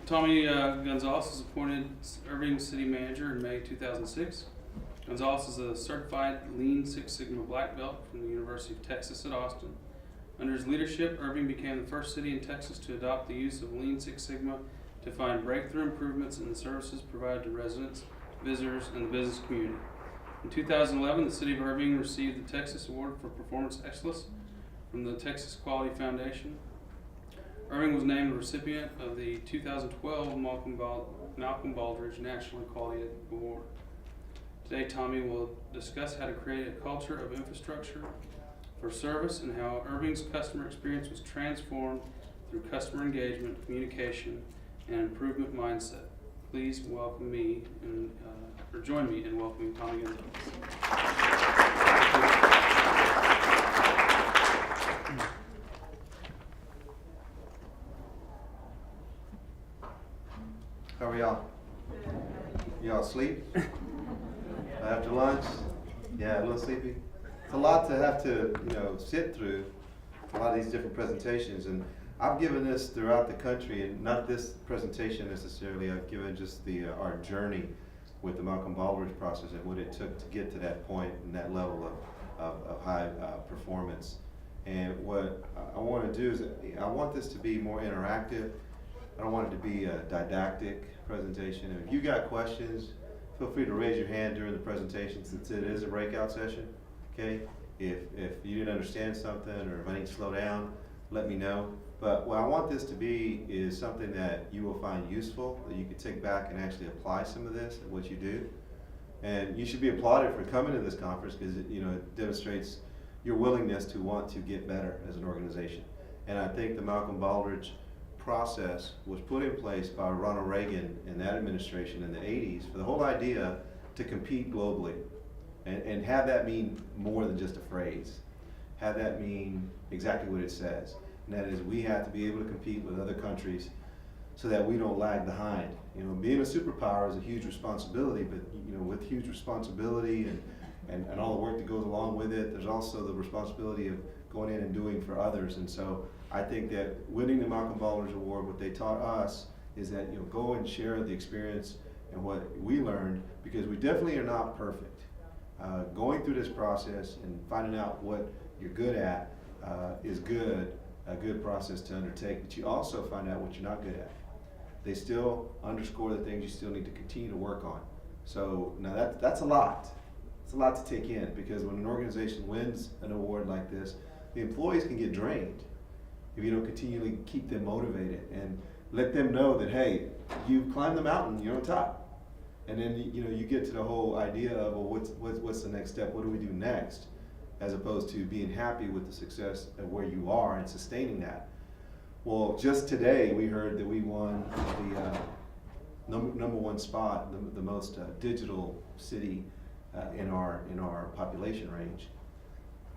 Tommy Gonzalez was appointed Irving City Manager in May 2006. Gonzalez is a certified Lean Six Sigma Black Belt from the University of Texas at Austin. Under his leadership, Irving became the first city in Texas to adopt the use of Lean Six Sigma to find breakthrough improvements in the services provided to residents, visitors, and the business community. In 2011, the City of Irving received the Texas Award for Performance Excellence from the Texas Quality Foundation. Irving was named the recipient of the 2012 Malcolm Baldrige National Equality Award. Today, Tommy will discuss how to create a culture of infrastructure for service and how Irving's customer experience was transformed through customer engagement, communication, and improvement mindset. Please welcome me or join me in welcoming Tommy Gonzalez. How are y'all? Y'all asleep? After lunch? Yeah, a little sleepy? It's a lot to have to, sit through, a lot of these different presentations. And I've given this throughout the country, and not this presentation necessarily, I've given just our journey with the Malcolm Baldrige process and what it took to get to that point and that level of high performance. And what I want to do is, I want this to be more interactive. I don't want it to be a didactic presentation. And if you got questions, feel free to raise your hand during the presentation since it is a breakout session, okay? If you didn't understand something or if I need to slow down, let me know. But what I want this to be is something that you will find useful, that you can take back and actually apply some of this at what you do. And you should be applauded for coming to this conference because it demonstrates your willingness to want to get better as an organization. And I think the Malcolm Baldrige process was put in place by Ronald Reagan and that administration in the 80s for the whole idea to compete globally and have that mean more than just a phrase. Have that mean exactly what it says. And that is, we have to be able to compete with other countries so that we don't lag behind. Being a superpower is a huge responsibility, but with huge responsibility and all the work that goes along with it, there's also the responsibility of going in and doing for others. And so I think that winning the Malcolm Baldrige Award, what they taught us is that go and share the experience and what we learned, because we definitely are not perfect. Going through this process and finding out what you're good at is a good process to undertake, but you also find out what you're not good at. They still underscore the things you still need to continue to work on. So now that's a lot. It's a lot to take in, because when an organization wins an award like this, the employees can get drained if you don't continually keep them motivated and let them know that, hey, you've climbed the mountain, you're on top. And then you get to the whole idea of, well, what's the next step? What do we do next? As opposed to being happy with the success of where you are and sustaining that. Well, just today we heard that we won the number one spot, the most digital city in our population range.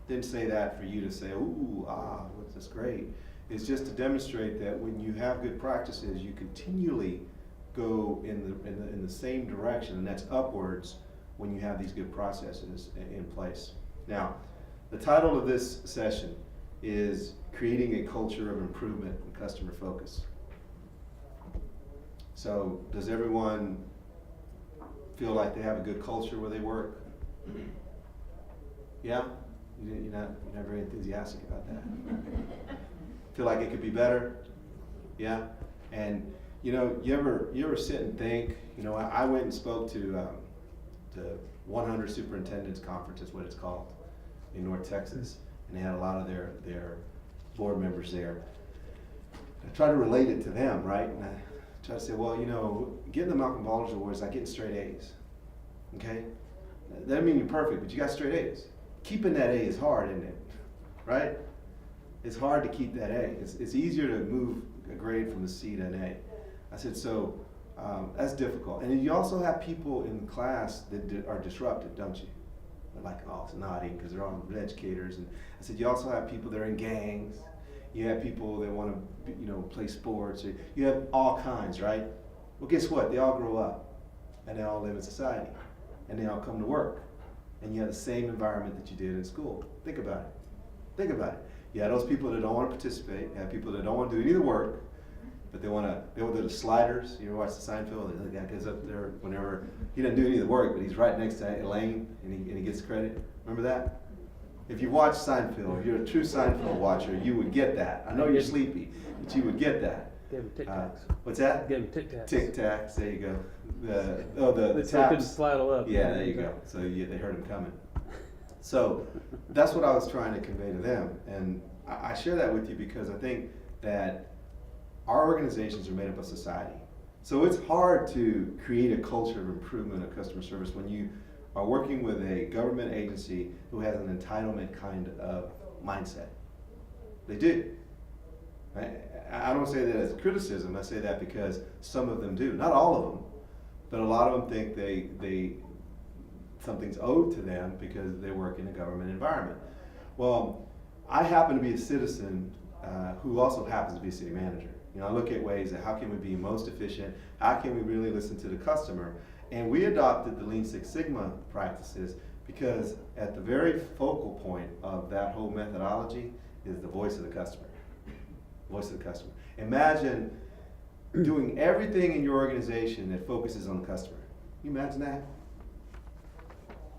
Didn't say that for you to say, ooh, what's this great? It's just to demonstrate that when you have good practices, you continually go in the same direction, and that's upwards when you have these good processes in place. Now, the title of this session is Creating a Culture of Improvement and Customer Focus. So, does everyone feel like they have a good culture where they work? Yeah? You're not very enthusiastic about that. Feel like it could be better? Yeah? And you ever sit and think, I went and spoke to the 100 Superintendents Conference, is what it's called, in North Texas, and they had a lot of their board members there. I try to relate it to them, right? And I try to say, well, getting the Malcolm Baldrige Award is like getting straight A's, okay? That doesn't mean you're perfect, but you got straight A's. Keeping that A is hard, isn't it? Right? It's hard to keep that A. It's easier to move a grade from a C to an A. I said, so that's difficult. And then you also have people in class that are disruptive, don't you? They're like, oh, it's nodding because they're all educators. And I said, you also have people that are in gangs. You have people that want to, play sports. You have all kinds, right? Well, guess what? They all grow up, and they all live in society, and they all come to work, and you have the same environment that you did in school. Think about it. You have those people that don't want to participate. You have people that don't want to do any of the work. but they wanna do the sliders. You ever watch the Seinfeld? The guy goes up there whenever, he doesn't do any of the work, but he's right next to Elaine, and he gets credit. Remember that? If you watch Seinfeld, if you're a true Seinfeld watcher, you would get that. I know you're sleepy, but you would get that. Gave him Tic Tacs. What's that? Gave him Tic Tacs. Tic Tacs, there you go. The They couldn't taps. slide up. Yeah, there you go. So they heard him coming. So that's what I was trying to convey to them. And I share that with you because I think that our organizations are made up of society. So it's hard to create a culture of improvement of customer service when you are working with a government agency who has an entitlement kind of mindset. They do. I don't say that as a criticism, I say that because some of them do. Not all of them, but a lot of them think something's owed to them because they work in a government environment. Well, I happen to be a citizen who also happens to be a city manager. You know, I look at ways that how can we be most efficient, how can we really listen to the customer, and we adopted the Lean Six Sigma practices because at the very focal point of that whole methodology is the voice of the customer. Voice of the customer. Imagine doing everything in your organization that focuses on the customer. Can you imagine that?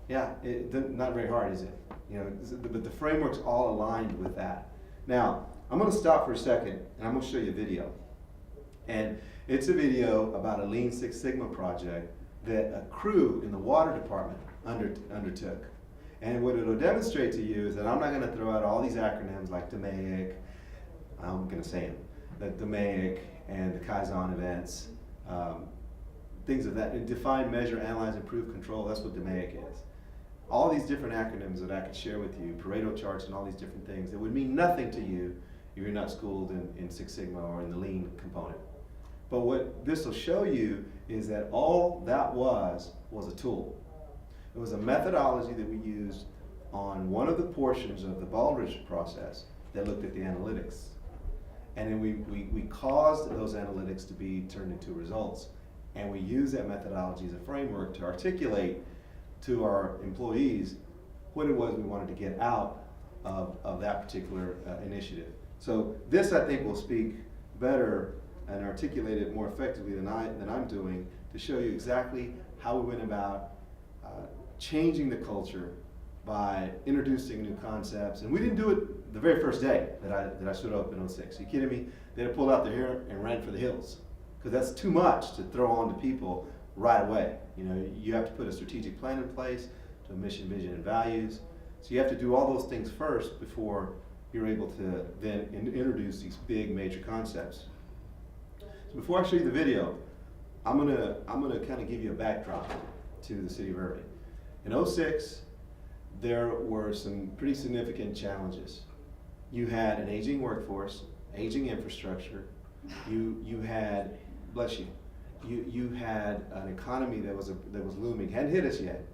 Yeah, not very hard, is it? You know, but the framework's all aligned with that. Now, I'm going to stop for a second, and I'm going to show you a video. And it's a video about a Lean Six Sigma project that a crew in the water department undertook. And what it'll demonstrate to you is that I'm not going to throw out all these acronyms like DMAIC, I'm going to say them, the DMAIC and the Kaizen events, things of that. Define, measure, analyze, improve, control, that's what DMAIC is. All these different acronyms that I could share with you, Pareto charts and all these different things that would mean nothing to you if you're not schooled in Six Sigma or in the Lean component. But what this will show you is that all that was a tool. It was a methodology that we used on one of the portions of the Baldrige process that looked at the analytics. And then we caused those analytics to be turned into results. And we used that methodology as a framework to articulate to our employees what it was we wanted to get out of that particular initiative. So this, I think, will speak better and articulate it more effectively than I'm doing to show you exactly how we went about changing the culture by introducing new concepts. And we didn't do it the very first day that I stood up in 06. Are you kidding me? They'd have pulled out their hair and ran for the hills. Because that's too much to throw on to people right away. You know, you have to put a strategic plan in place to mission, vision, and values. So you have to do all those things first before you're able to then introduce these big major concepts. So before I show you the video, I'm gonna kind of give you a backdrop to the city of Irving. In 06, there were some pretty significant challenges. You had an aging workforce, aging infrastructure. You had, bless you, you had an economy that was looming, hadn't hit us yet,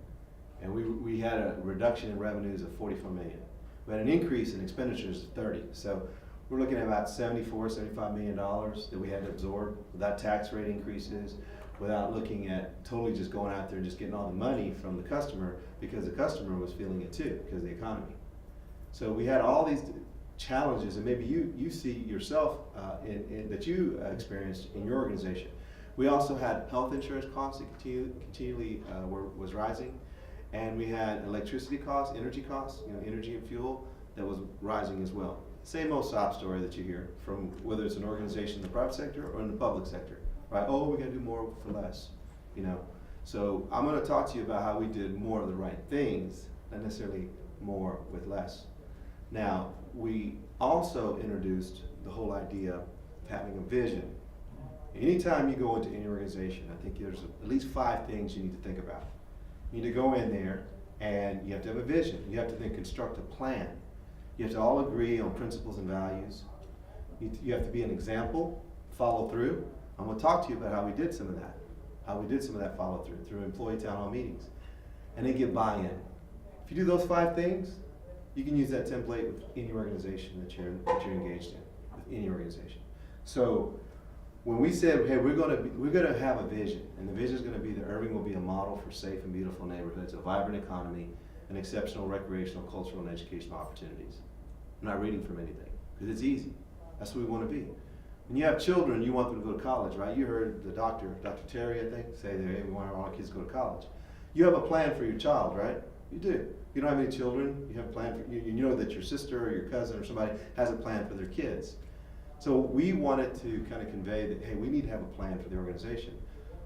and we had a reduction in revenues of 44 million. We had an increase in expenditures of 30. So we're looking at about $75 million that we had to absorb without tax rate increases, without looking at totally just going out there and just getting all the money from the customer, because the customer was feeling it too, because of the economy. So we had all these challenges, and maybe you see yourself that you experienced in your organization. We also had health insurance costs that continually was rising, and we had electricity costs, energy and fuel that was rising as well. Same old sob story that you hear from whether it's an organization in the private sector or in the public sector, right? Oh, we gotta do more for less, you know. So I'm gonna talk to you about how we did more of the right things, not necessarily more with less. Now, we also introduced the whole idea of having a vision. Anytime you go into any organization, I think there's at least 5 things you need to think about. You need to go in there and you have to have a vision. You have to then construct a plan. You have to all agree on principles and values. You have to be an example, follow through. I'm going to talk to you about how we did some of that, follow through employee town hall meetings. And then get buy-in. If you do those 5 things, you can use that template with any organization that you're engaged in, with any organization. So when we said, hey, we're gonna have a vision, and the vision is gonna be that Irving will be a model for safe and beautiful neighborhoods, a vibrant economy, and exceptional recreational, cultural, and educational opportunities. I'm not reading from anything, because it's easy. That's what we want to be. When you have children, you want them to go to college, right? You heard the Dr. Terry, I think, say that, hey, we want all our kids to go to college. You have a plan for your child, right? You do. You don't have any children, you have a plan for, you know that your sister or your cousin or somebody has a plan for their kids. So we wanted to kind of convey that, hey, we need to have a plan for the organization.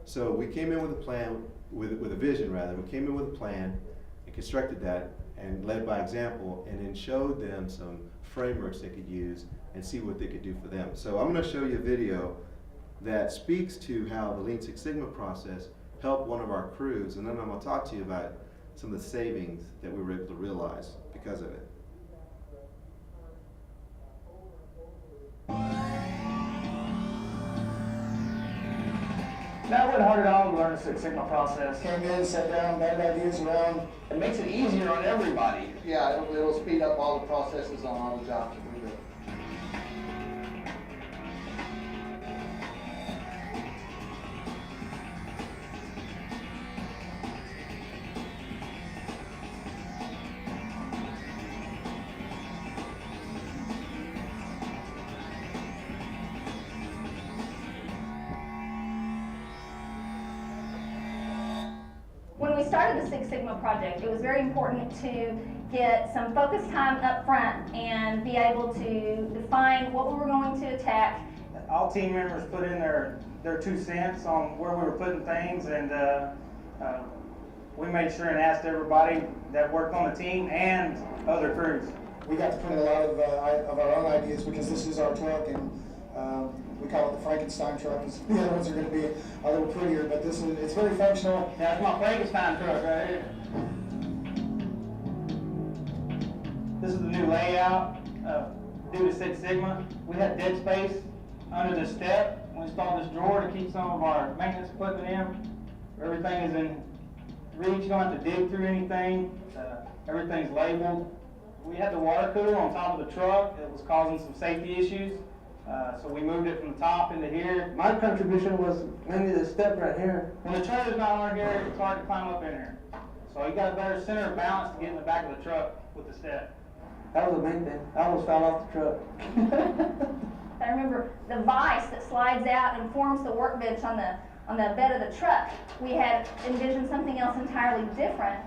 So we came in with a plan, with a vision rather. We came in with a plan and constructed that and led by example, and then showed them some frameworks they could use and see what they could do for them. So I'm going to show you a video that speaks to how the Lean Six Sigma process helped one of our crews, and then I'm going to talk to you about some of the savings that we were able to realize because of it. That wasn't hard at all to learn the Six Sigma process. Came in, sat down, batted ideas around. It makes it easier on everybody. Yeah, it'll speed up all the processes on all the jobs that we do. When we started the Six Sigma project, it was very important to get some focus time up front and be able to define what we were going to attack. All team members put in their 2 cents on where we were putting things, and we made sure and asked everybody that worked on the team and other crews. We got to put in a lot of our own ideas because this is our truck, and we call it the Frankenstein truck. The other ones are going to be a little prettier, but it's very functional. That's my Frankenstein truck right here. This is the new layout due to Six Sigma. We had dead space under the step. We installed this drawer to keep some of our maintenance equipment in. Everything is in reach. You don't have to dig through anything. Everything's labeled. We had the water cooler on top of the truck. It was causing some safety issues. So we moved it from the top into here. My contribution was mainly the step right here. When the trailer's not on here, it's hard to climb up in here. So you got a better center of balance to get in the back of the truck with the step. That was the main thing. I almost fell off the truck. I remember the vise that slides out and forms the workbench on the bed of the truck. We had envisioned something else entirely different,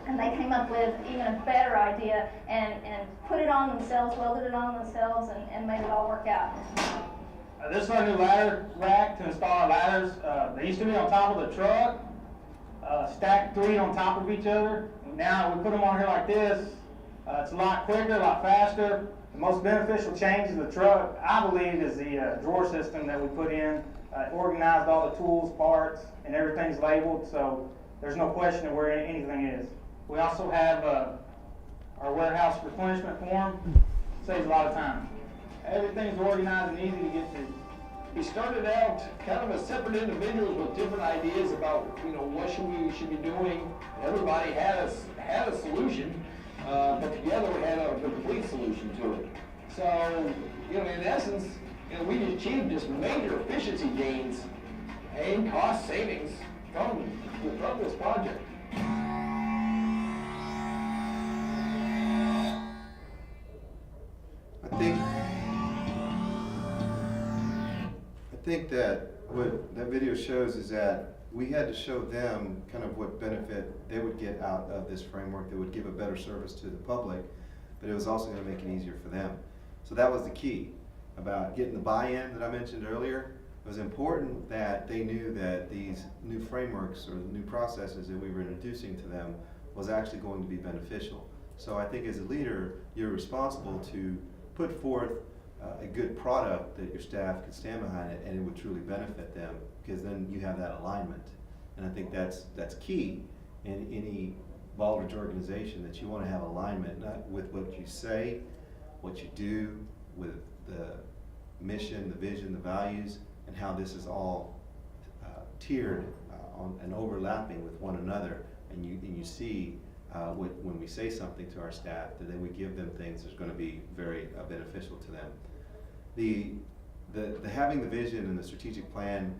and they came up with even a better idea and put it on themselves, welded it on themselves, and made it all work out. This is our new ladder rack to install our ladders. They used to be on top of the truck, stacked 3 on top of each other. Now we put them on here like this. It's a lot quicker, a lot faster. The most beneficial change in the truck, I believe, is the drawer system that we put in. It organized all the tools, parts, and everything's labeled, so there's no question of where anything is. We also have our warehouse replenishment form. Saves a lot of time. Everything's organized and easy to get to. We started out kind of as separate individuals with different ideas about, what we should be doing. Everybody had a solution, but together we had a complete solution to it. So, in essence, we achieved just major efficiency gains and cost savings from this project. I think that what that video shows is that we had to show them kind of what benefit they would get out of this framework that would give a better service to the public, but it was also going to make it easier for them. So that was the key about getting the buy-in that I mentioned earlier. It was important that they knew that these new frameworks or the new processes that we were introducing to them was actually going to be beneficial. So I think as a leader, you're responsible to put forth a good product that your staff could stand behind it and it would truly benefit them, because then you have that alignment. And I think that's key in any Baldrige organization, that you want to have alignment, not with what you say, what you do, with the mission, the vision, the values, and how this is all tiered on and overlapping with one another. And you see when we say something to our staff, that then we give them things that's going to be very beneficial to them. The having the vision and the strategic plan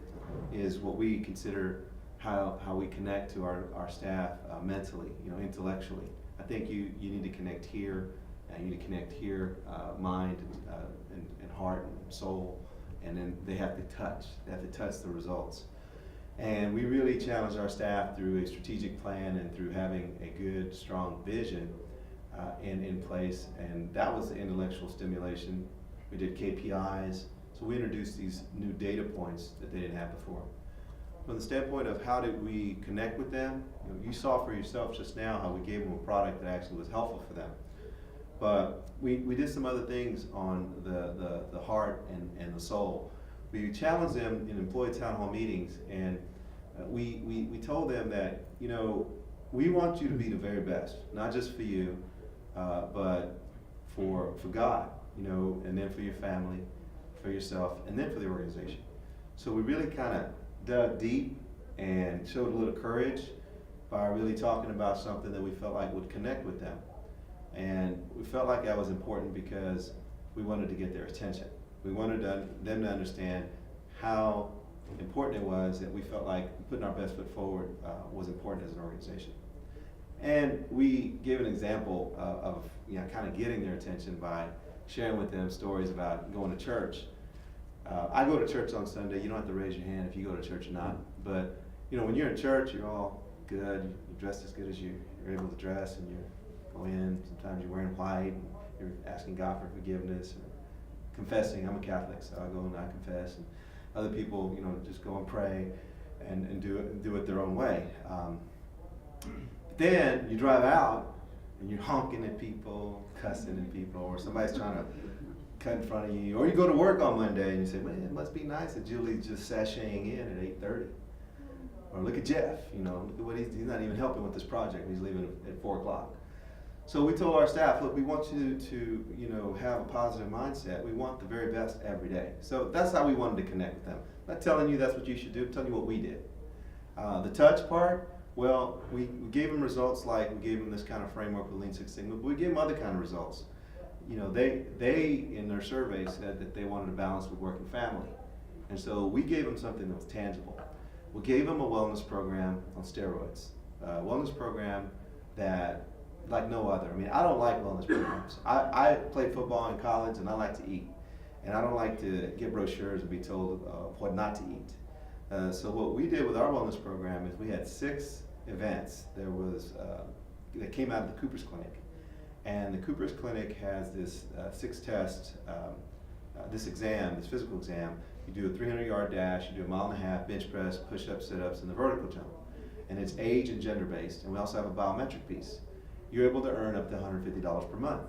is what we consider how we connect to our staff mentally, intellectually. I think you need to connect here, and you need to connect here, mind and heart and soul, and then they have to touch the results. And we really challenged our staff through a strategic plan and through having a good, strong vision in place, and that was the intellectual stimulation. We did KPIs, so we introduced these new data points that they didn't have before. From the standpoint of how did we connect with them, you saw for yourself just now how we gave them a product that actually was helpful for them. But we did some other things on the heart and the soul. We challenged them in employee town hall meetings, and we told them that, we want you to be the very best, not just for you, but for God, and then for your family, for yourself, and then for the organization. So we really kind of dug deep and showed a little courage by really talking about something that we felt like would connect with them. And we felt like that was important because we wanted to get their attention. We wanted them to understand how important it was that we felt like putting our best foot forward was important as an organization. And we gave an example of kind of getting their attention by sharing with them stories about going to church. I go to church on Sunday. You don't have to raise your hand if you go to church or not. But when you're in church, you're all good. You're dressed as good as you're able to dress, and you go in. Sometimes you're wearing white, and you're asking God for forgiveness or confessing. I'm a Catholic, so I go and I confess. And other people, just go and pray and do it their own way. Then you drive out and you're honking at people, cussing at people, or somebody's trying to cut in front of you. Or you go to work on Monday and you say, man, it must be nice that Julie's just sashaying in at 8:30. Or look at Jeff, look at what he's not even helping with this project. He's leaving at 4 o'clock. So we told our staff, look, we want you to have a positive mindset. We want the very best every day. So that's how we wanted to connect with them. I'm not telling you that's what you should do, I'm telling you what we did. The touch part, well, we gave them results like we gave them this kind of framework with Lean Six Sigma, but we gave them other kind of results. They in their survey said that they wanted a balance with work and family. And so we gave them something that was tangible. We gave them a wellness program on steroids. A wellness program that, like no other. I mean, I don't like wellness programs. I played football in college and I like to eat. And I don't like to get brochures and be told what not to eat. So what we did with our wellness program is we had 6 events. There was, that came out of the Cooper's Clinic. And the Cooper's Clinic has this 6-test, this physical exam. You do a 300-yard dash, you do a 1.5 miles, bench press, push-ups, sit-ups, and the vertical jump. And it's age and gender based. And we also have a biometric piece. You're able to earn up to $150 per month.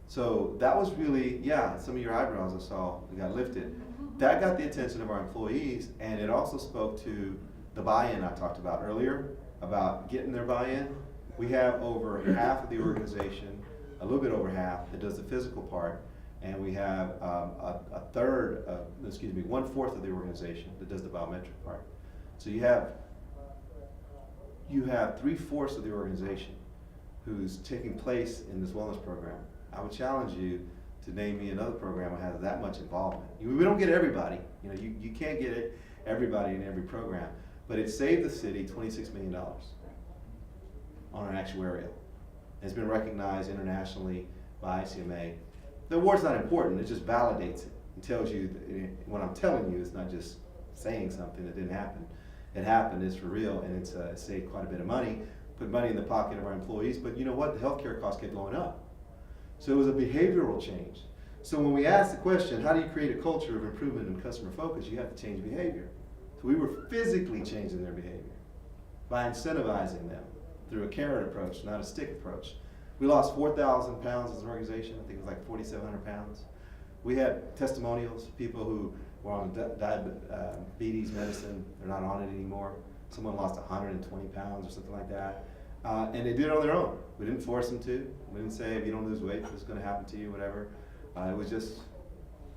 So that was really, some of your eyebrows I saw got lifted. That got the attention of our employees, and it also spoke to the buy-in I talked about earlier, about getting their buy-in. We have over half of the organization, a little bit over half, that does the physical part, and we have 1/4 of the organization that does the biometric part. So you have 3/4 of the organization who's taking place in this wellness program. I would challenge you to name me another program that has that much involvement. We don't get everybody. You can't get everybody in every program, but it saved the city $26 million on an actuarial. It's been recognized internationally by ICMA. The award's not important, it just validates it and tells you that what I'm telling you is not just saying something that didn't happen. It happened, it's for real, and it's saved quite a bit of money, put money in the pocket of our employees, but you know what? The healthcare costs kept going up. So it was a behavioral change. So when we asked the question, how do you create a culture of improvement and customer focus, you have to change behavior. So we were physically changing their behavior by incentivizing them through a carrot approach, not a stick approach. We lost 4,000 pounds as an organization. I think it was like 4,700 pounds. We had testimonials, people who were on diabetes medicine, they're not on it anymore. Someone lost 120 pounds or something like that. And they did it on their own. We didn't force them to. We didn't say, if you don't lose weight, this is going to happen to you, whatever. It was just,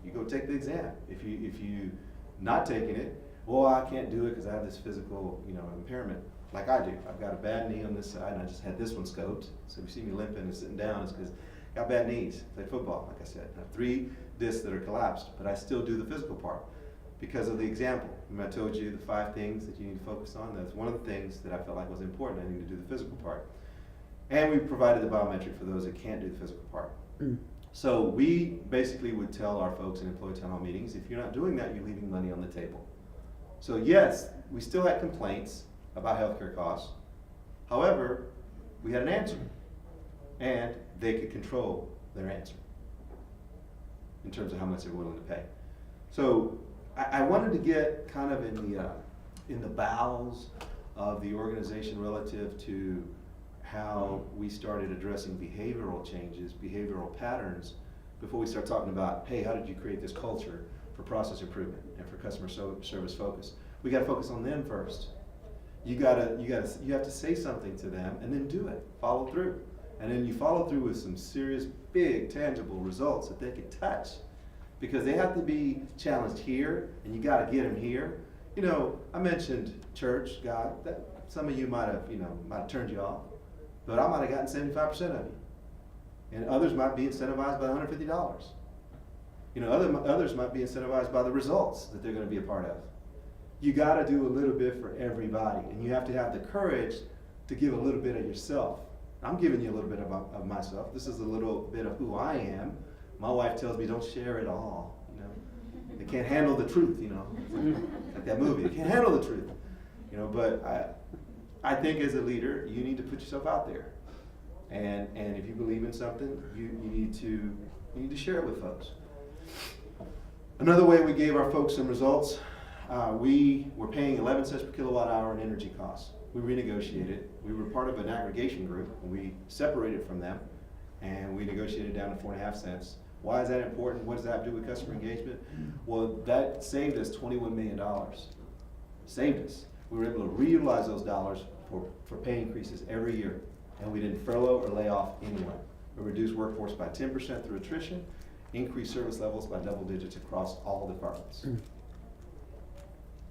you go take the exam. If you not taking it, well, I can't do it because I have this physical, impairment, like I do. I've got a bad knee on this side, and I just had this one scoped. So if you see me limping and sitting down, it's because I got bad knees. I play football, like I said. I have 3 discs that are collapsed, but I still do the physical part because of the example. Remember I told you the 5 things that you need to focus on? That's one of the things that I felt like was important. I need to do the physical part. And we provided the biometric for those that can't do the physical part. So we basically would tell our folks in employee town hall meetings, if you're not doing that, you're leaving money on the table. So yes, we still had complaints about healthcare costs. However, we had an answer, and they could control their answer in terms of how much they're willing to pay. So I wanted to get kind of in the bowels of the organization relative to how we started addressing behavioral changes, behavioral patterns, before we start talking about, hey, how did you create this culture for process improvement and for customer service focus? We gotta focus on them first. You have to say something to them and then do it, follow through. And then you follow through with some serious, big, tangible results that they can touch. Because they have to be challenged here, and you gotta get them here. You know, I mentioned church, God, that some of you might have turned you off, but I might have gotten 75% of you. And others might be incentivized by $150. You know, others might be incentivized by the results that they're gonna be a part of. You gotta do a little bit for everybody, and you have to have the courage to give a little bit of yourself. I'm giving you a little bit of myself. This is a little bit of who I am. My wife tells me don't share it all, you know. They can't handle the truth, you know. Like that movie, they can't handle the truth. You know, but I think as a leader, you need to put yourself out there. And if you believe in something, you need to share it with folks. Another way we gave our folks some results, we were paying 11 cents per kilowatt hour in energy costs. We renegotiated. We were part of an aggregation group, and we separated from them, and we negotiated down to 4.5 cents. Why is that important? What does that have to do with customer engagement? Well, that saved us $21 million. Saved us. We were able to reutilize those dollars for pay increases every year, and we didn't furlough or lay off anyone. We reduced workforce by 10% through attrition, increased service levels by double digits across all departments.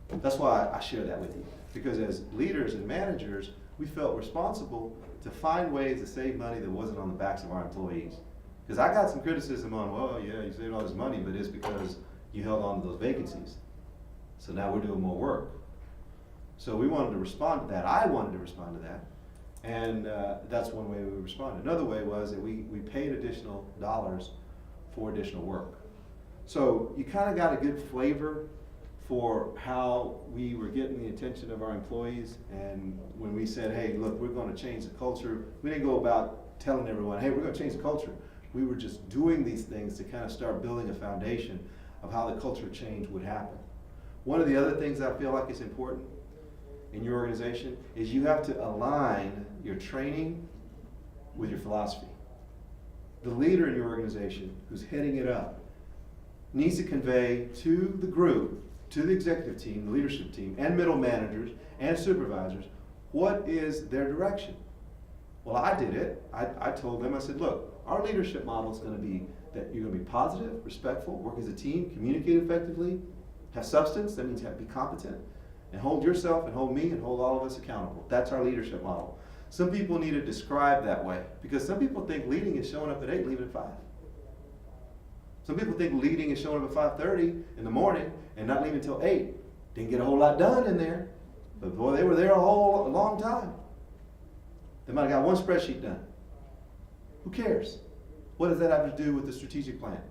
That's why I share that with you, because as leaders and managers, we felt responsible to find ways to save money that wasn't on the backs of our employees. Because I got some criticism on, well, yeah, you saved all this money, but it's because you held on to those vacancies. So now we're doing more work. So we wanted to respond to that. I wanted to respond to that. And that's one way we responded. Another way was that we paid additional dollars for additional work. So you kind of got a good flavor for how we were getting the attention of our employees. And when we said, hey, look, we're going to change the culture, we didn't go about telling everyone, hey, we're going to change the culture. We were just doing these things to kind of start building a foundation of how the culture change would happen. One of the other things I feel like is important in your organization is you have to align your training with your philosophy. The leader in your organization who's heading it up needs to convey to the group, to the executive team, the leadership team, and middle managers and supervisors, what is their direction? Well, I did it. I told them, I said, look, our leadership model is going to be that you're going to be positive, respectful, work as a team, communicate effectively, have substance, that means you have to be competent, and hold yourself and hold me and hold all of us accountable. That's our leadership model. Some people need to describe that way, because some people think leading is showing up at 8, leaving at 5. Some people think leading is showing up at 5:30 in the morning and not leaving until 8. Didn't get a whole lot done in there, but boy, they were there a long time. They might have got one spreadsheet done. Who cares? What does that have to do with the strategic plan?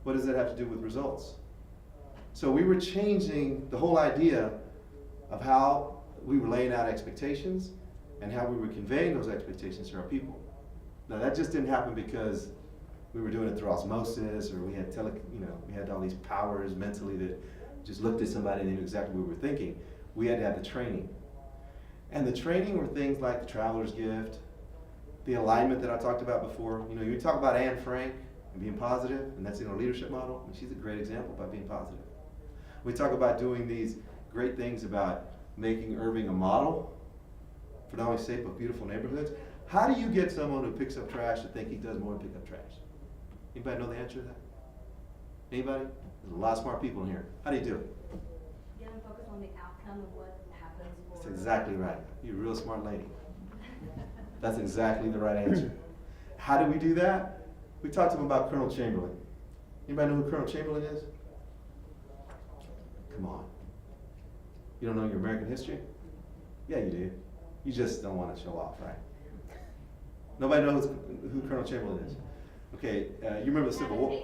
What does that have to do with results? So we were changing the whole idea of how we were laying out expectations and how we were conveying those expectations to our people. Now that just didn't happen because we were doing it through osmosis, or we had we had all these powers mentally that just looked at somebody and knew exactly what we were thinking. We had to have the training. And the training were things like the traveler's gift, the alignment that I talked about before. You know, you talk about Anne Frank and being positive, and that's in our leadership model, and she's a great example by being positive. We talk about doing these great things about making Irving a model for not only safe but beautiful neighborhoods. How do you get someone who picks up trash to think he does more than pick up trash? Anybody know the answer to that? Anybody? There's a lot of smart people in here. How do you do it? You gotta focus on the outcome of what happens for. That's exactly right. You're a real smart lady. That's exactly the right answer. How do we do that? We talked to them about Colonel Chamberlain. Anybody know who Colonel Chamberlain is? Come on. You don't know your American history? Yeah, you do. You just don't want to show off, right? Nobody knows who Colonel Chamberlain is. Okay, you remember the Civil War?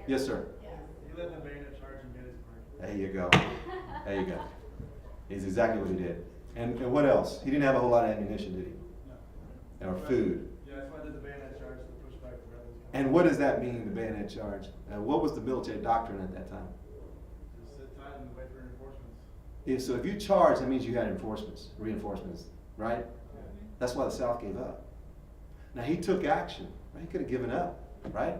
Yes, sir. He led the bayonet charge in Gettysburg. There you go. There you go. He's exactly what he did. And what else? He didn't have a whole lot of ammunition, did he? No. Or food. Yeah, that's why I did the bayonet charge to push back the rebels. And what does that mean, the bayonet charge? What was the military doctrine at that time? Just sit tight and wait for reinforcements. Yeah, so if you charge, that means you had reinforcements, right? That's why the South gave up. Now he took action. Right? He could have given up, right?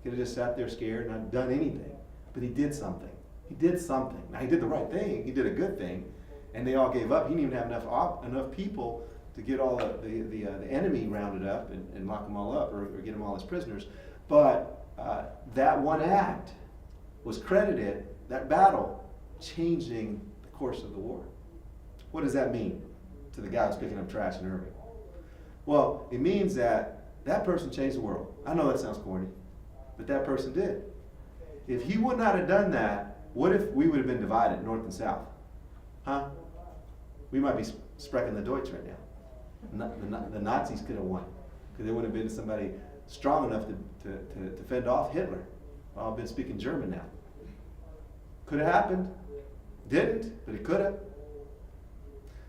Could have just sat there scared and not done anything. But he did something. He did something. Now he did the right thing. He did a good thing, and they all gave up. He didn't even have enough people to get all the enemy rounded up and lock them all up or get them all as prisoners. But that one act was credited, that battle, changing the course of the war. What does that mean to the guy who's picking up trash in Irving? Well, it means that person changed the world. I know that sounds corny, but that person did. If he would not have done that, what if we would have been divided, North and South? Huh? We might be sprechen the Deutsch right now. The Nazis could have won, because there would have been somebody strong enough to fend off Hitler. I've been speaking German now. Could have happened. Didn't, but it could have.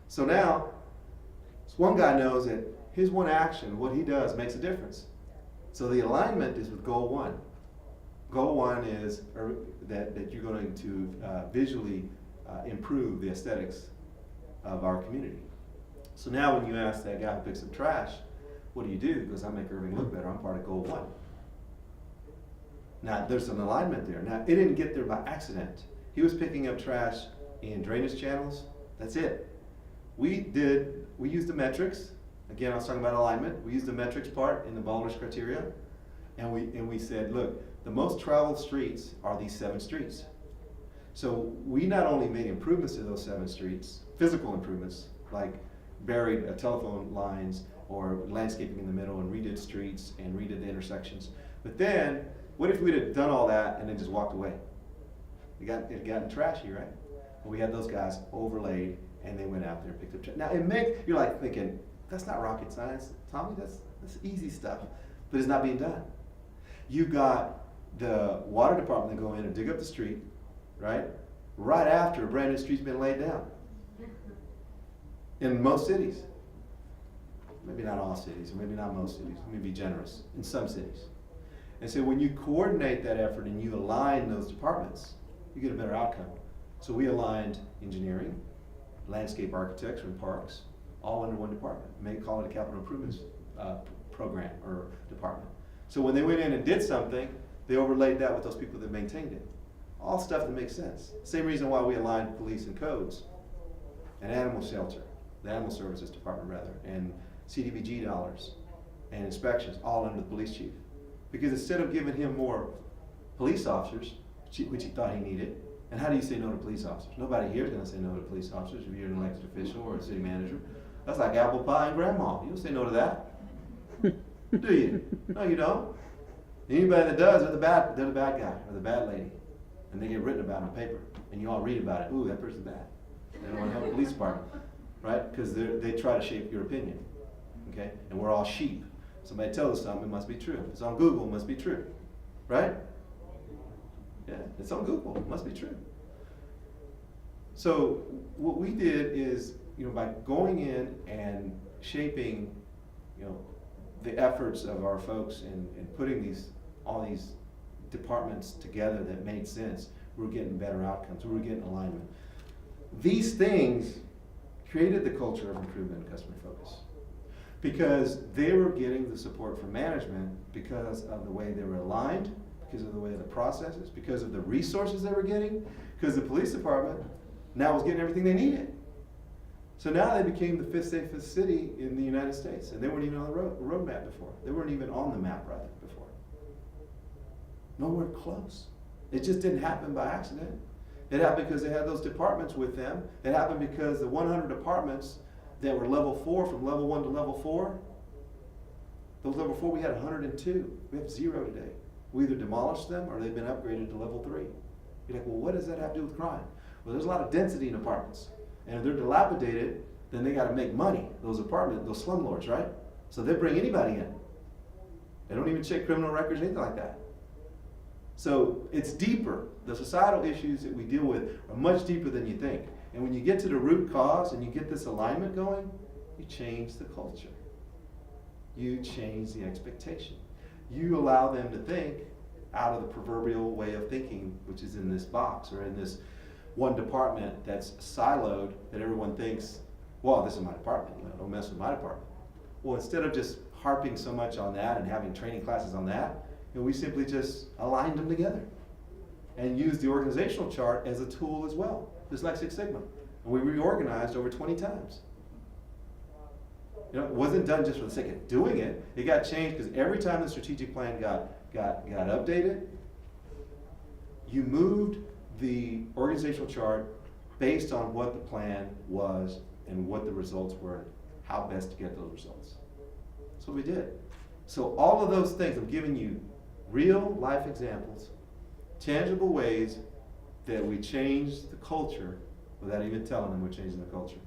So now, one guy knows that his one action, what he does, makes a difference. So the alignment is with goal one. Goal one is that you're going to visually improve the aesthetics of our community. So now when you ask that guy who picks up trash, what do you do? Because I make Irving look better. I'm part of goal one. Now there's an alignment there. Now it didn't get there by accident. He was picking up trash in drainage channels. That's it. We used the metrics. Again, I was talking about alignment. We used the metrics part in the Baldrige criteria, and we said, look, the most traveled streets are these 7 streets. So we not only made improvements to those 7 streets, physical improvements, like buried telephone lines or landscaping in the middle and redid streets and redid the intersections. But then, what if we'd have done all that and then just walked away? It got trashy, right? Well, we had those guys overlaid and they went out there and picked up trash. Now you're like thinking, that's not rocket science, Tommy, that's easy stuff. But it's not being done. You've got the water department to go in and dig up the street, right? Right after a brand new street's been laid down. In most cities. Maybe not all cities, or maybe not most cities. Let me be generous. In some cities. And so when you coordinate that effort and you align those departments, you get a better outcome. So we aligned engineering, landscape architecture and parks, all under one department. Call it a capital improvements program or department. So when they went in and did something, they overlaid that with those people that maintained it. All stuff that makes sense. Same reason why we aligned police and codes, and animal shelter, the animal services department rather, and CDBG dollars, and inspections, all under the police chief. Because instead of giving him more police officers, which he thought he needed, and how do you say no to police officers? Nobody here is going to say no to police officers if you're an elected official or a city manager. That's like apple pie and grandma. You don't say no to that. Do you? No, you don't. Anybody that does, they're the bad guy or the bad lady. And they get written about on paper. And you all read about it. Ooh, that person's bad. They don't want to help the police department. Right? Because they try to shape your opinion. Okay? And we're all sheep. Somebody tells us something, it must be true. It's on Google, it must be true. Right? Yeah, it's on Google, it must be true. So what we did is, by going in and shaping, the efforts of our folks and putting all these departments together that made sense, we were getting better outcomes, we were getting alignment. These things created the culture of improvement and customer focus because they were getting the support from management because of the way they were aligned, because of the way of the processes, because of the resources they were getting, because the police department now was getting everything they needed. So now they became the 5th safest city in the United States, and they weren't even on the road map before. They weren't even on the map rather before. Nowhere close. It just didn't happen by accident. It happened because they had those departments with them. It happened because the 100 departments that were level 4, from level 1 to level 4, those level 4 we had 102. We have 0 today. We either demolished them or they've been upgraded to level 3. You're like, well, what does that have to do with crime? Well, there's a lot of density in apartments. And if they're dilapidated, then they got to make money. Those slumlords, right? So they bring anybody in. They don't even check criminal records, anything like that. So it's deeper. The societal issues that we deal with are much deeper than you think. And when you get to the root cause and you get this alignment going, you change the culture. You change the expectation. You allow them to think out of the proverbial way of thinking, which is in this box or in this one department that's siloed, that everyone thinks, well, this is my department, don't mess with my department. Well, instead of just harping so much on that and having training classes on that, we simply just aligned them together and used the organizational chart as a tool as well, just like Six Sigma. And we reorganized over 20 times. It wasn't done just for the sake of doing it. It got changed because every time the strategic plan got updated, you moved the organizational chart based on what the plan was and what the results were, how best to get those results. That's what we did. So all of those things, I'm giving you real life examples, tangible ways that we change the culture without even telling them we're changing the culture.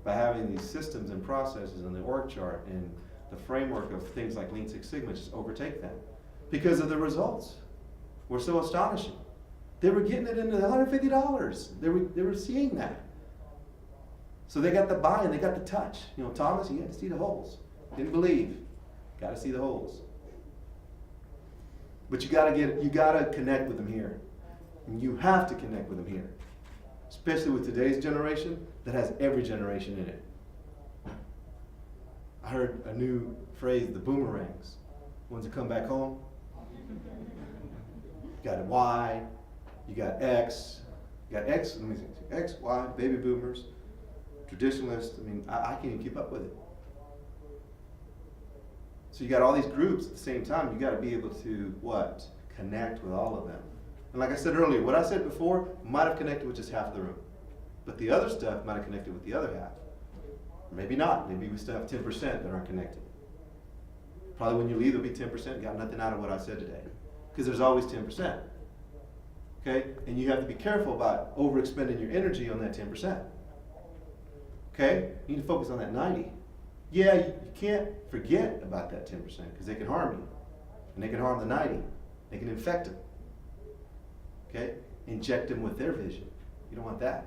By having these systems and processes and the org chart and the framework of things like Lean Six Sigma just overtake them. Because of the results were so astonishing. They were getting it into $150. They were seeing that. So they got the buy-in, they got the touch. Thomas, he had to see the holes. Didn't believe. Got to see the holes. But you gotta connect with them here. And you have to connect with them here. Especially with today's generation that has every generation in it. I heard a new phrase, the boomerangs. Ones that come back home. You got Y, you got X, let me see, X, Y, baby boomers, traditionalists. I can't even keep up with it. So you got all these groups at the same time. You got to be able to, connect with all of them. And like I said earlier, what I said before might have connected with just half the room. But the other stuff might have connected with the other half. Or maybe not. Maybe we still have 10% that aren't connected. Probably when you leave, there'll be 10% got nothing out of what I said today. Because there's always 10%. Okay? And you have to be careful about overexpending your energy on that 10%. Okay? You need to focus on that 90. Yeah, you can't forget about that 10% because they can harm you. And they can harm the 90. They can infect them. Okay? Inject them with their vision. You don't want that.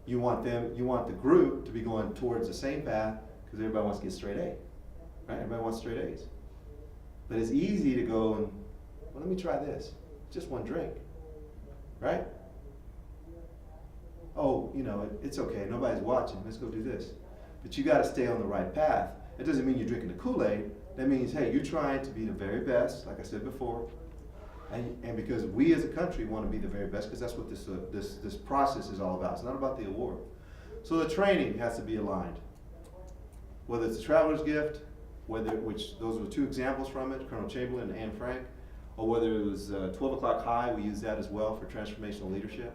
You want the group to be going towards the same path because everybody wants to get straight A. Right? Everybody wants straight A's. But it's easy to go and, well, let me try this. Just one drink. Right? Oh, it's okay. Nobody's watching. Let's go do this. But you got to stay on the right path. It doesn't mean you're drinking the Kool-Aid. That means, hey, you're trying to be the very best, like I said before. And because we as a country want to be the very best, because that's what this process is all about. It's not about the award. So the training has to be aligned. Whether it's a traveler's gift, which those were two examples from it, Colonel Chamberlain and Anne Frank, or whether it was 12 o'clock high, we use that as well for transformational leadership.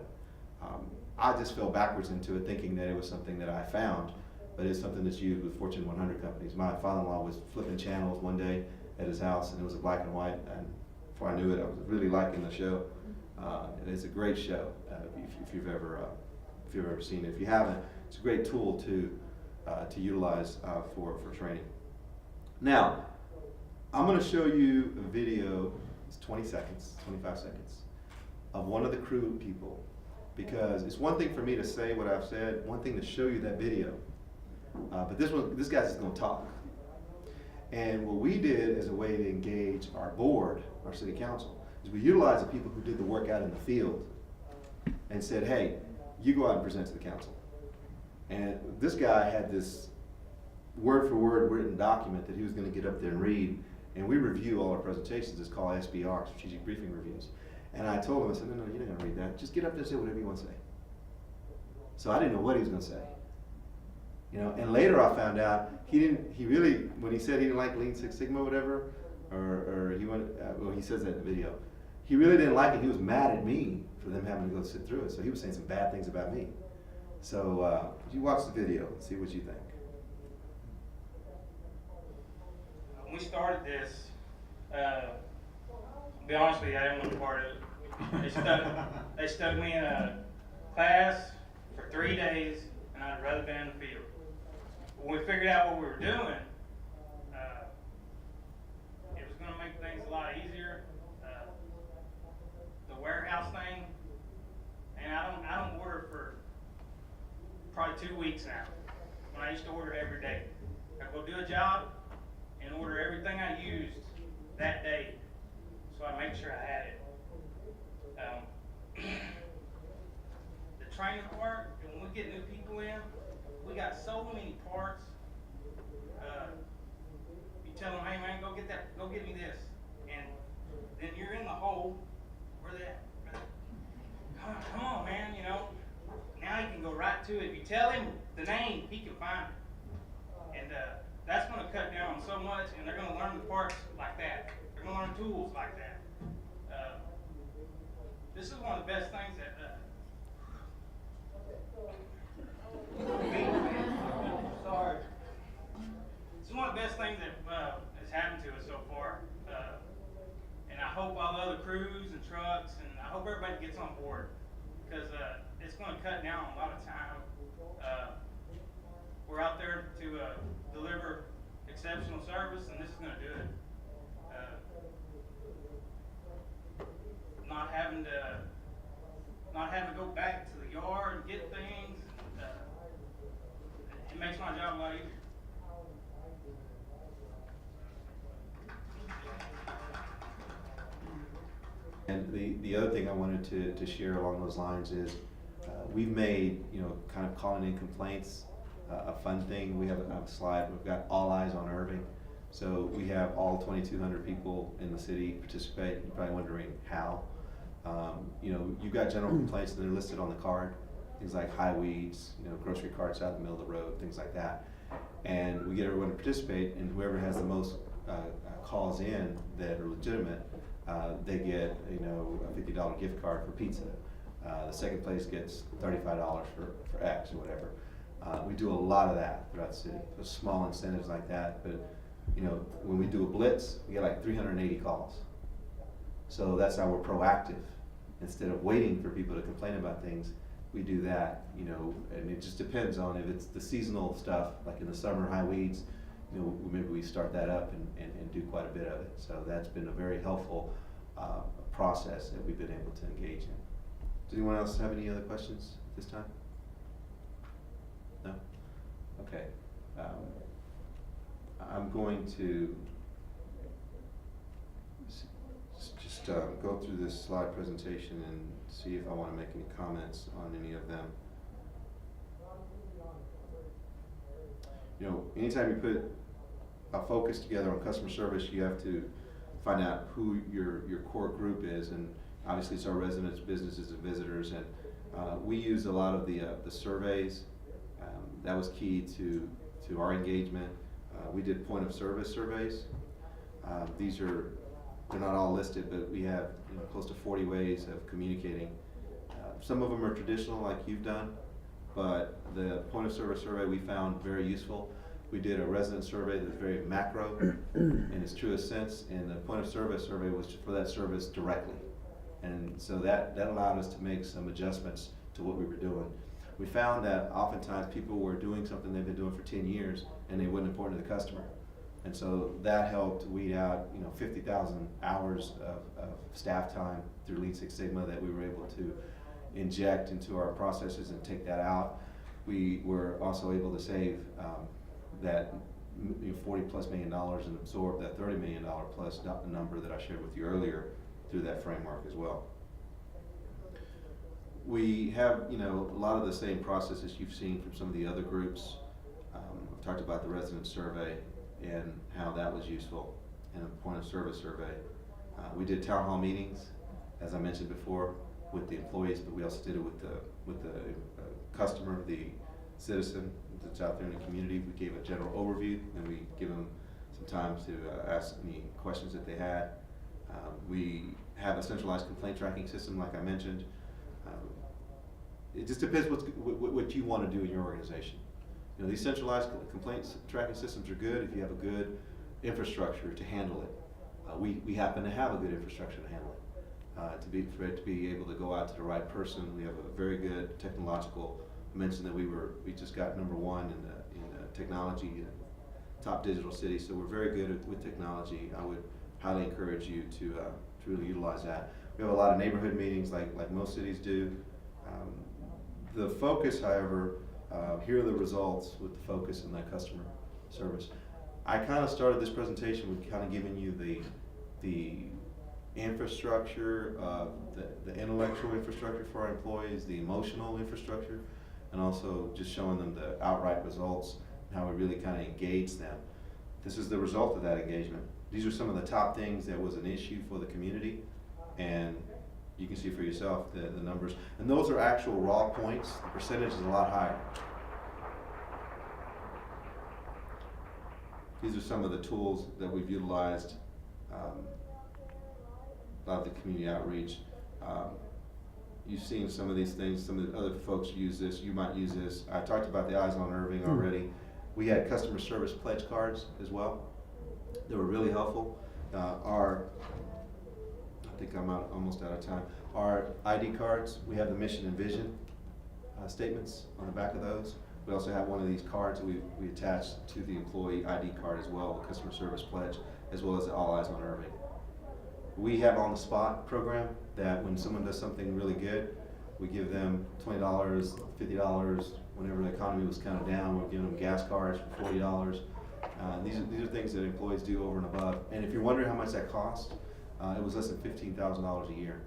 I just fell backwards into it thinking that it was something that I found, but it's something that's used with Fortune 100 companies. My father-in-law was flipping channels one day at his house, and it was a black and white, and before I knew it, I was really liking the show. It's a great show if you've ever seen it. If you haven't, it's a great tool to utilize for training. Now, I'm going to show you a video. It's 20 seconds, 25 seconds, of one of the crew people, because it's one thing for me to say what I've said, one thing to show you that video, but this guy's just going to talk. And what we did as a way to engage our board, our city council, is we utilized the people who did the work out in the field and said, hey, you go out and present to the council. And this guy had this word for word written document that he was going to get up there and read, and we review all our presentations. It's called SBR, Strategic Briefing Reviews. And I told him, I said, no, you're not going to read that. Just get up there and say whatever you want to say. So I didn't know what he was going to say. And later I found out when he said he didn't like Lean Six Sigma or whatever, or he says that in the video, he really didn't like it. He was mad at me for them having to go sit through it. So he was saying some bad things about me. So you watch the video and see what you think. When we started this, to be honest with you, I didn't want to be part of it. They stuck me in a class for 3 days, and I'd rather been in the field. When we figured out what we were doing, 2 weeks now, when I used to order every day. I go do a job and order everything I used that day, so I make sure I had it. The training part, when we get new people in, we got so many parts. You tell them, hey man, go get me this, and then you're in the hole. Where they at? Come on, man, you know. Now he can go right to it. If you tell him the name, he can find it. And that's going to cut down on so much, and they're going to learn the parts like that. They're going to learn tools like that. This is one of the best things that sorry. This is one of the best things that has happened to us so far. And I hope all the other crews and trucks, and I hope everybody gets on board, because it's going to cut down a lot of time. We're out there to deliver exceptional service, and this is going to do it. Not having to go back to the yard and get things. It makes my job a lot easier. And the other thing I wanted to share along those lines is we've made, kind of calling in complaints a fun thing. We have a slide, we've got all eyes on Irving. So we have all 2,200 people in the city participate. You're probably wondering how. You've got general complaints that are listed on the card, things like high weeds, grocery carts out in the middle of the road, things like that. And we get everyone to participate, and whoever has the most calls in that are legitimate, they get a $50 gift card for pizza. The second place gets $35 for X or whatever. We do a lot of that throughout the city. So small incentives like that, but when we do a blitz, we get like 380 calls. So that's how we're proactive. Instead of waiting for people to complain about things, we do that, and it just depends on if it's the seasonal stuff, like in the summer, high weeds, maybe we start that up and do quite a bit of it. So that's been a very helpful process that we've been able to engage in. Does anyone else have any other questions at this time? No? Okay. I'm going to just go through this slide presentation and see if I want to make any comments on any of them. Anytime you put a focus together on customer service, you have to find out who your core group is, and obviously it's our residents, businesses, and visitors. And we use a lot of the surveys. That was key to our engagement. We did point of service surveys. They're not all listed, but we have close to 40 ways of communicating. Some of them are traditional, like you've done, but the point of service survey we found very useful. We did a resident survey that's very macro in its truest sense, and the point of service survey was for that service directly. And so that allowed us to make some adjustments to what we were doing. We found that oftentimes people were doing something they've been doing for 10 years and they wasn't important to the customer. And so that helped weed out 50,000 hours of staff time through Lean Six Sigma that we were able to inject into our processes and take that out. We were also able to save that $40+ million and absorb that $30 million plus number that I shared with you earlier through that framework as well. We have a lot of the same processes you've seen from some of the other groups. I've talked about the resident survey and how that was useful, and a point of service survey. We did town hall meetings, as I mentioned before, with the employees, but we also did it with the customer, the citizen that's out there in the community. We gave a general overview, and we give them some time to ask any questions that they had. We have a centralized complaint tracking system, like I mentioned. It just depends what you want to do in your organization. These centralized complaints tracking systems are good if you have a good infrastructure to handle it. We happen to have a good infrastructure to handle it. For it to be able to go out to the right person, we have a very good technological. I mentioned that we just got #1 in technology, top digital city. So we're very good with technology. I would highly encourage you to really utilize that. We have a lot of neighborhood meetings like most cities do. The focus, however, here are the results with the focus on that customer service. I kind of started this presentation with kind of giving you the infrastructure, the intellectual infrastructure for our employees, the emotional infrastructure, and also just showing them the outright results and how we really kind of engage them. This is the result of that engagement. These are some of the top things that was an issue for the community, and you can see for yourself the numbers. And those are actual raw points. The percentage is a lot higher. These are some of the tools that we've utilized. A lot of the community outreach. You've seen some of these things. Some of the other folks use this. You might use this. I talked about the Eyes on Irving already. We had customer service pledge cards as well. They were really helpful. I think I'm almost out of time. Our ID cards, we have the mission and vision statements on the back of those. We also have one of these cards that we attach to the employee ID card as well, the customer service pledge, as well as the All Eyes on Irving. We have on the spot program that when someone does something really good, we give them $20, $50. Whenever the economy was kind of down, we're giving them gas cards for $40. These are things that employees do over and above. And if you're wondering how much that costs, it was less than $15,000 a year.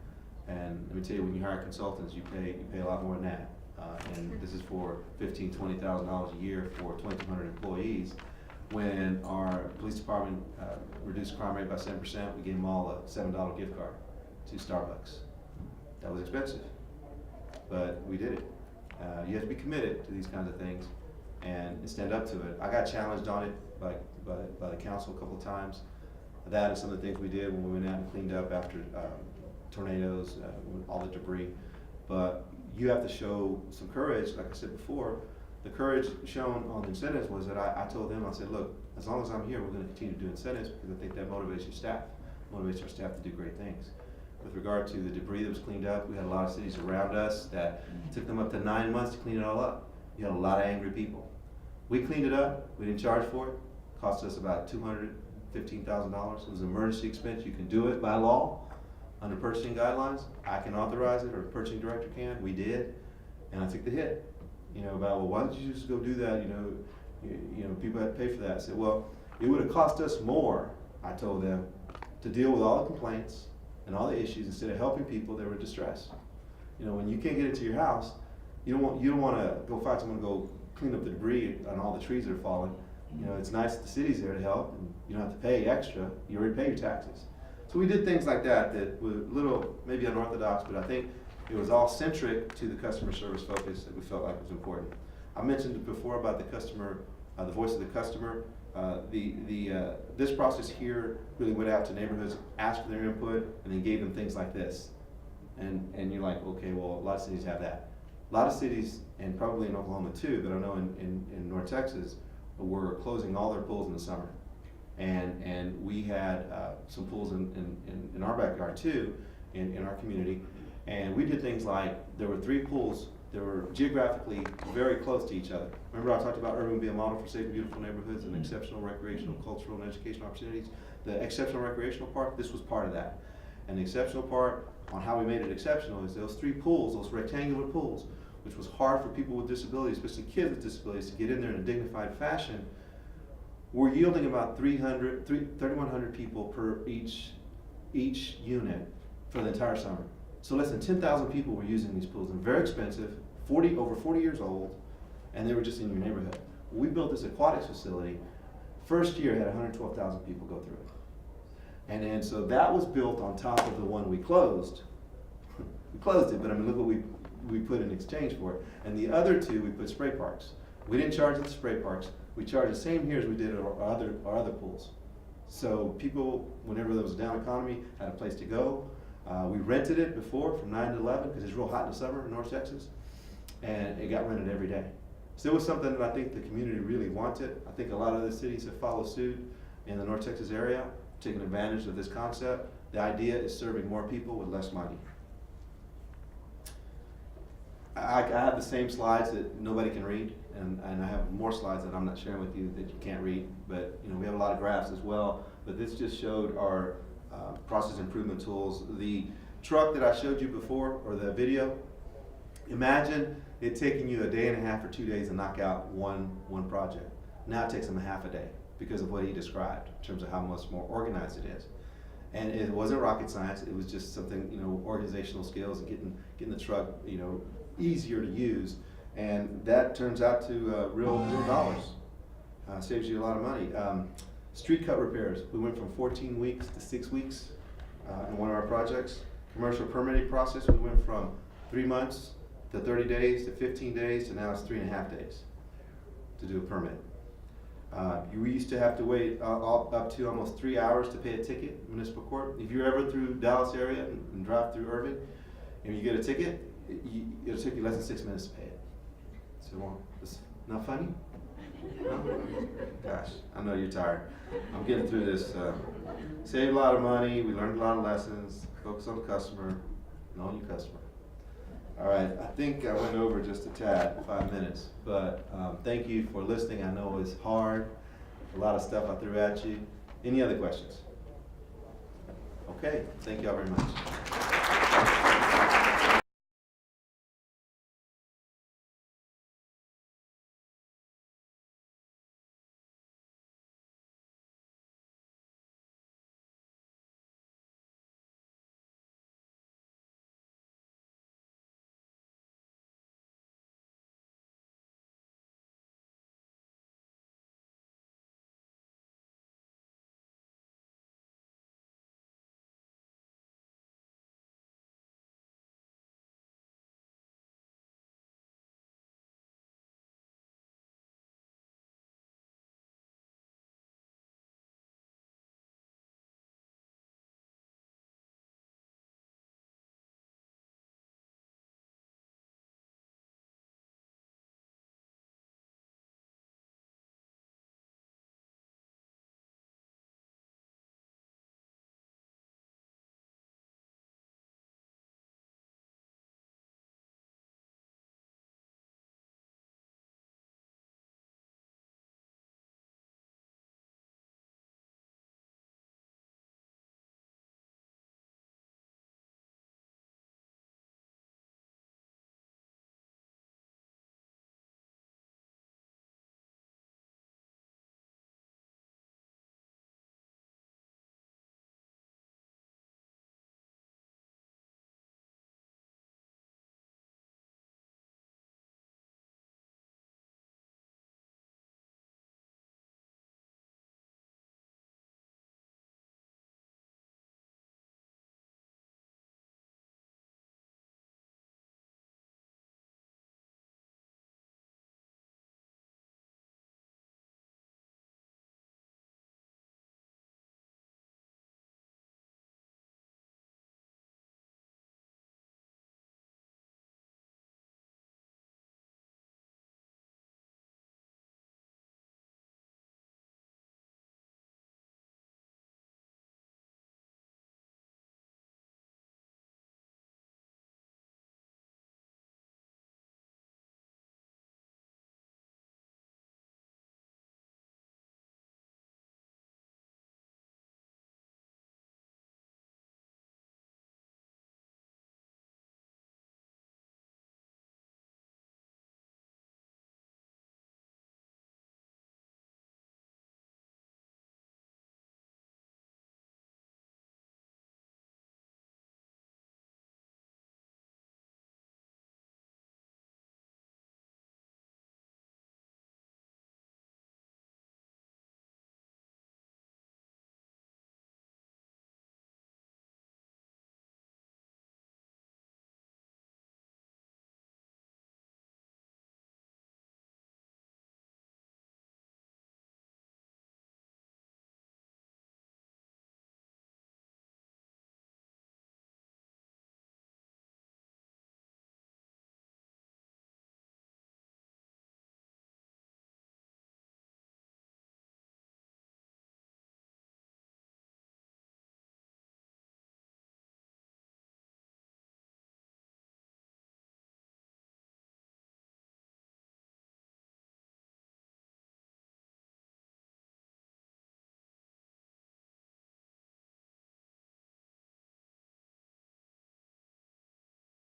And let me tell you, when you hire consultants, you pay a lot more than that. And this is for $15,000, $20,000 a year for 2,200 employees. When our police department reduced crime rate by 7%, we gave them all a $7 gift card to Starbucks. That was expensive, but we did it. You have to be committed to these kinds of things and stand up to it. I got challenged on it by the council a couple of times. That is some of the things we did when we went out and cleaned up after tornadoes, all the debris. But you have to show some courage, like I said before. The courage shown on the incentives was that I told them, I said, look, as long as I'm here, we're going to continue to do incentives because I think that motivates your staff, motivates our staff to do great things. With regard to the debris that was cleaned up, we had a lot of cities around us that took them up to 9 months to clean it all up. You had a lot of angry people. We cleaned it up, we didn't charge for it, cost us about $215,000. It was an emergency expense. You can do it by law under purchasing guidelines. I can authorize it, or the purchasing director can. We did, and I took the hit. About, well, why don't you just go do that? People have to pay for that. I said, well, it would have cost us more, I told them, to deal with all the complaints and all the issues instead of helping people that were distressed. When you can't get into your house, you don't want to go find someone to go clean up the debris and all the trees that are falling. It's nice that the city's there to help, and you don't have to pay extra. You already pay your taxes. So we did things like that were a little maybe unorthodox, but I think it was all centric to the customer service focus that we felt like was important. I mentioned before about the customer, the voice of the customer. This process here really went out to neighborhoods, asked for their input, and then gave them things like this. And you're like, okay, well, a lot of cities have that. A lot of cities, and probably in Oklahoma too, but I know in North Texas, were closing all their pools in the summer. And we had some pools in our backyard too, in our community. And we did things like, there were 3 pools that were geographically very close to each other. Remember I talked about urban being a model for safe and beautiful neighborhoods and exceptional recreational, cultural, and educational opportunities. The exceptional recreational part, this was part of that. And the exceptional part on how we made it exceptional is those 3 pools, those rectangular pools, which was hard for people with disabilities, especially kids with disabilities, to get in there in a dignified fashion, were yielding about 3,100 people per each unit for the entire summer. So less than 10,000 people were using these pools, and very expensive, over 40 years old, and they were just in your neighborhood. We built this aquatics facility. First year had 112,000 people go through it. And then so that was built on top of the one we closed. We closed it, but I mean, look what we put in exchange for it. And the other 2, we put spray parks. We didn't charge at the spray parks. We charged the same here as we did at our other pools. So people, whenever there was a down economy, had a place to go. We rented it before from 9 to 11 because it's real hot in the summer in North Texas, and it got rented every day. So it was something that I think the community really wanted. I think a lot of the cities have followed suit in the North Texas area, taking advantage of this concept. The idea is serving more people with less money. I have the same slides that nobody can read, and I have more slides that I'm not sharing with you that you can't read, but we have a lot of graphs as well. But this just showed our process improvement tools. The truck that I showed you before, or the video, imagine it taking you a day and a half or 2 days to knock out one project. Now it takes them a half a day because of what he described in terms of how much more organized it is. And it wasn't rocket science, it was just something, you know, organizational skills and getting the truck, you know, easier to use. And that turns out to real dollars. Saves you a lot of money. Street cut repairs, we went from 14 weeks to 6 weeks in one of our projects. Commercial permitting process, we went from 3 months to 30 days to 15 days to now it's 3.5 days to do a permit. We used to have to wait up to almost 3 hours to pay a ticket in municipal court. If you're ever through Dallas area and drive through Irving and you get a ticket, it'll take you less than 6 minutes to pay it. So, well, it's not funny? No? Gosh, I know you're tired. I'm getting through this. Save a lot of money, we learned a lot of lessons, focus on the customer, know your customer. All right, I think I went over just a tad, 5 minutes, but thank you for listening. I know it's hard, a lot of stuff I threw at you. Any other questions? Okay, thank you all very much.